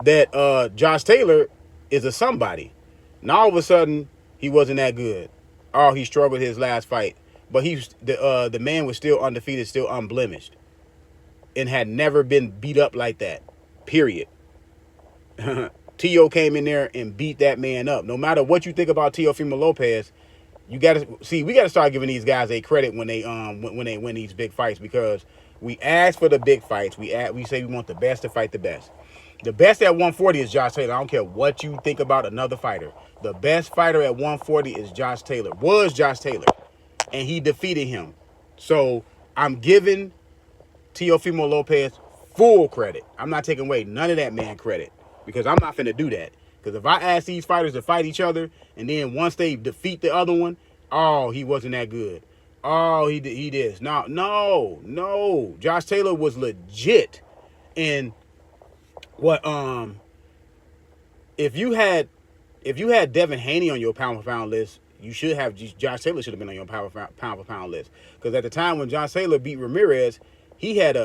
that Josh Taylor is a somebody. Now all of a sudden he wasn't that good. Oh, he struggled his last fight, but the man was still undefeated, still unblemished, and had never been beat up like that. Period. T.O. came in there and beat that man up. No matter what you think about Teofimo Lopez, you got to see. We got to start giving these guys a credit when they win these big fights, because we ask for the big fights. We say we want the best to fight the best. The best at 140 is Josh Taylor. I don't care what you think about another fighter. The best fighter at 140 is Josh Taylor. Was Josh Taylor, and he defeated him. So I'm giving Teofimo Lopez full credit. I'm not taking away none of that man credit, because I'm not finna do that. Because if I ask these fighters to fight each other, and then once they defeat the other one, oh, he wasn't that good. Oh, he did. No. Josh Taylor was legit. And what if you had Devin Haney on your pound for pound list, you should have Josh Taylor should have been on your pound for pound list. Because at the time when Josh Taylor beat Ramirez, he had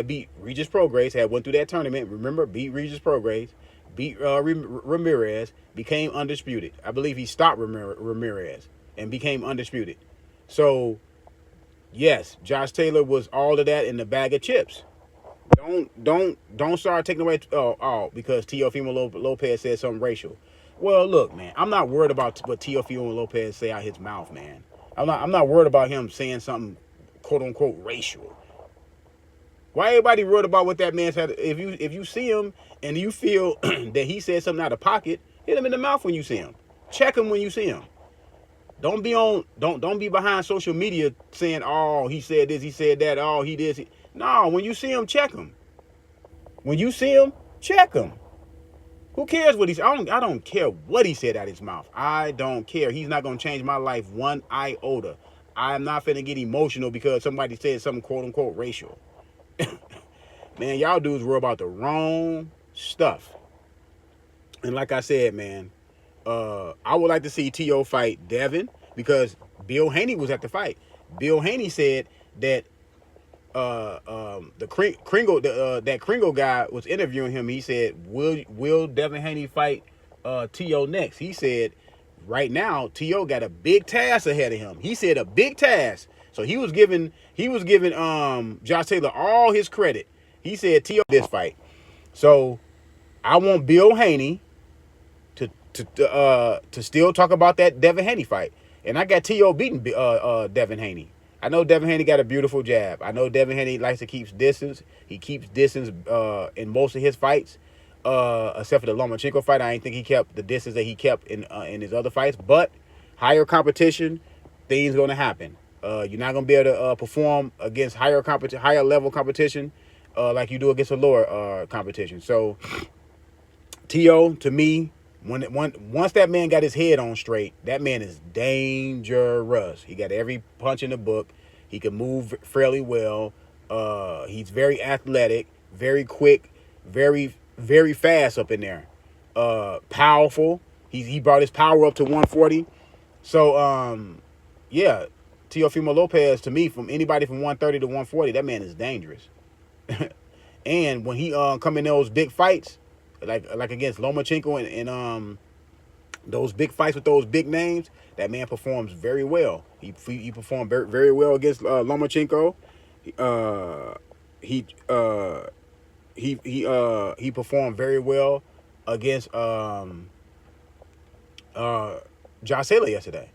beat Regis Prograis, had went through that tournament. Remember, beat Regis Prograis, beat Ramirez, became undisputed. I believe he stopped Ramirez and became undisputed. So yes, Josh Taylor was all of that in the bag of chips. Don't start taking away because Teofimo Lopez said something racial. Well, look, man, I'm not worried about what Teofimo Lopez say out his mouth, man. I'm not worried about him saying something quote unquote racial. Why everybody worried about what that man said? If you see him and you feel that he said something out of pocket, hit him in the mouth when you see him. Check him when you see him. Don't be behind social media saying, oh, he said this, he said that, oh, he did. No, when you see him, check him. When you see him, check him. Who cares what he said? I don't care what he said out of his mouth. I don't care. He's not gonna change my life one iota. I'm not finna get emotional because somebody said something quote unquote racial. Man, y'all dudes worry about the wrong stuff. And like I said, man, I would like to see T.O. fight Devin, because Bill Haney was at the fight. Bill Haney said that that Kringle guy was interviewing him. He said, will Devin Haney fight T.O. next? He said, right now T.O. got a big task ahead of him. He said a big task. So he was giving Josh Taylor all his credit. He said T.O. this fight. So I want Bill Haney to still talk about that Devin Haney fight. And I got T.O. beating Devin Haney. I know Devin Haney got a beautiful jab. I know Devin Haney likes to keep distance. He keeps distance in most of his fights, except for the Lomachenko fight. I didn't think he kept the distance that he kept in his other fights. But higher competition, things going to happen. You're not going to be able to perform against higher level competition like you do against a lower competition. So T.O., to me, once that man got his head on straight, that man is dangerous. He got every punch in the book. He can move fairly well. He's very athletic, very quick, very, very fast up in there. Powerful. He brought his power up to 140. So, yeah, Teofimo Lopez, to me, from anybody from 130 to 140, that man is dangerous. And when he come in those big fights, like against Lomachenko and those big fights with those big names, that man performs very well. He performed very, very well against Lomachenko. He performed very well against Josh Taylor yesterday.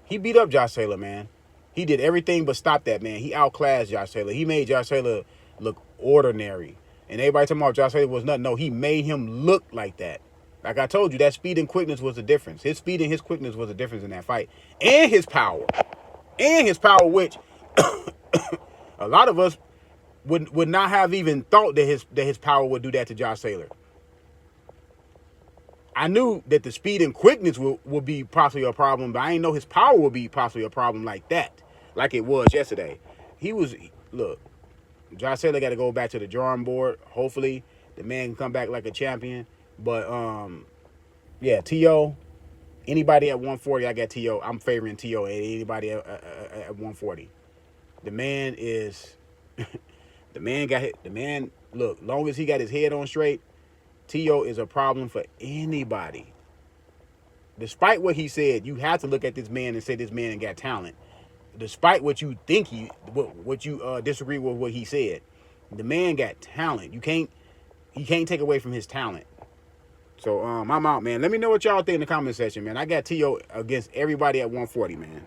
He beat up Josh Taylor, man. He did everything but stop that man. He outclassed Josh Taylor. He made Josh Taylor look ordinary. And everybody talking about Josh Taylor was nothing. No, he made him look like that. Like I told you, that speed and quickness was the difference. His speed and his quickness was the difference in that fight. And his power. Which a lot of us would not have even thought that his power would do that to Josh Taylor. I knew that the speed and quickness would be possibly a problem, but I didn't know his power would be possibly a problem like that, like it was yesterday. Look, Josh Taylor got to go back to the drawing board. Hopefully, the man can come back like a champion. But, yeah, T.O., anybody at 140, I got T.O. I'm favoring T.O. Anybody at 140. The man is, look, long as he got his head on straight, Tio is a problem for anybody. Despite what he said, you have to look at this man and say this man got talent. Despite what you think what you disagree with what he said, the man got talent. You can't take away from his talent. So I'm out, man. Let me know what y'all think in the comment section, man. I got Tio against everybody at 140, man.